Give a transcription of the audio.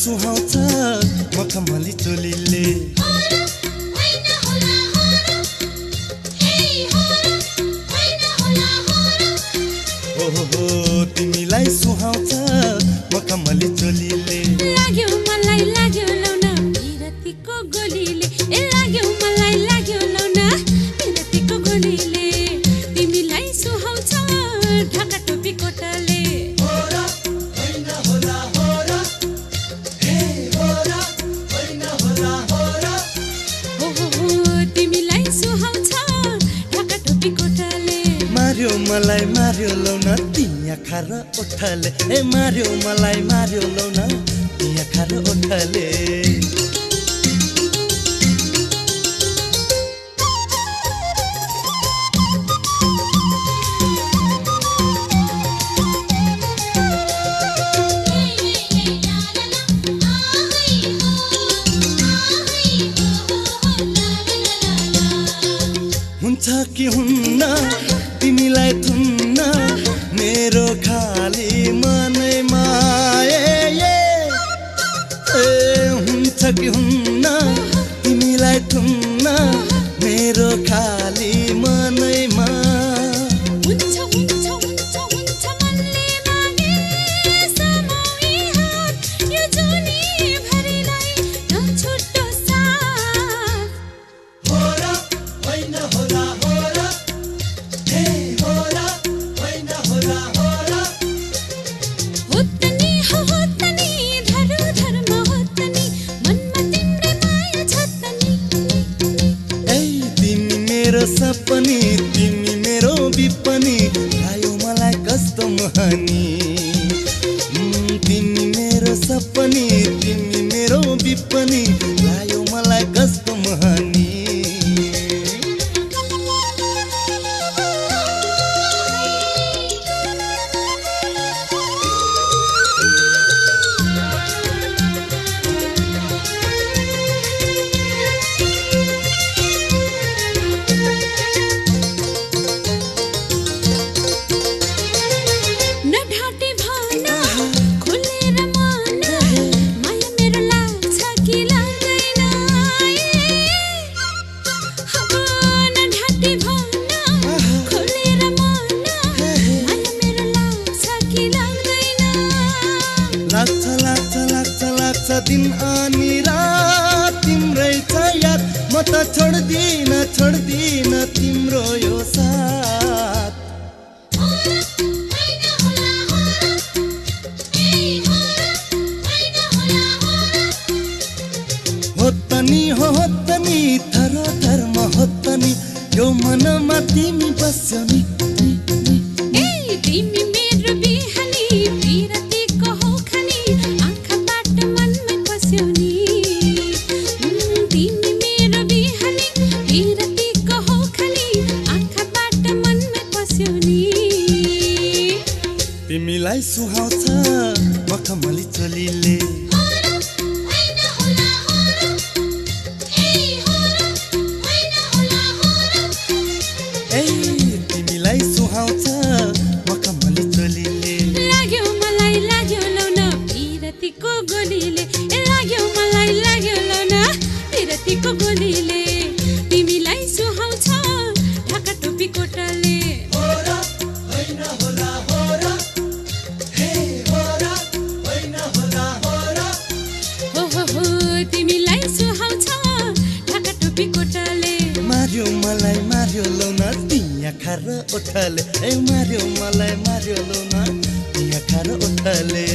सुहाउँछ मखमली चोलीले ओहो तिमीलाई सुहाउँछ मखमली चोलीले लाग्यो मलाई लाग्यो लौन विरतीको गोलीले ए लाग्यो मलाई लाग्यो लौन विरतीको गोलीले तिमीलाई सुहाउँछ ढाका टोपी कोटाले तिमीलाई सुहाउँछ ढाका टोपी कोटाले मार्यो मलाई मार्यो लौन तिया खार उठले ए मार्यो मलाई मार्यो लौन तिया खार उठले हुन्छ कि हुन्न तिमीलाई थुन्न मेरो खाली मनैमा हुन्छ कि हुन्न तिमीलाई थुन्न मेरो खाली मनैमा हुन्छ हुन्छ हुन्छ हुन्छ मनले मागे समाई हात यो जुनी भरिलाई नछुट्टो साथ होला होइन होला होला हे होला होइन होला होला होतनी होतनी धरु धर्म होतनी मनमा तिम्रै माया छतनी ए तिमी मेरो सपनी तिमी मेरो विपनी आयो मलाई कस्तो मोहनी तिमी मेरो सपनी तिमी मेरो विपनी आयो मलाई कस्तो मोहनी न ढाटे भाना खुलेर मन माया मेरो लाग्छ कि लाग्दैन न ढाटे भाना खुलेर मन माया मेरो लाग्छ कि लाग्दैन लाग्छ लाग्छ लाग्छ लाग्छ दिन अनि रात तिम्रै छ याद म त छोड्दिन तिम्रो यो साथ होतनी थर धर्म होतनी यो मनमा तिमी बस्यौ नि ए तिमी मेरो बिहानी विरतीको हो खनी आँखाबाट मनमै पस्यौ नि तिमी मेरो बिहानी विरतीको हो खनी आँखाबाट मनमै पस्यौ नि तिमीलाई सुहाउँछ मखमली चोलीले ए तिमीलाई सुहाउँछ मखमली चोलीले लाग्यो मलाई लाग्यो लौन विरतीको गोलीले ए लाग्यो मलाई लाग्यो लौन विरतीको गोलीले तिमीलाई सुहाउँछ ढाका टोपी कोटाले तिमीलाई सुहाउँछ ढाका टोपी कोटाले मार्यो मलाई मार्यो लौन तिया खार उठले ए मार्यो मलाई मार्यो लौन तिया खार उठले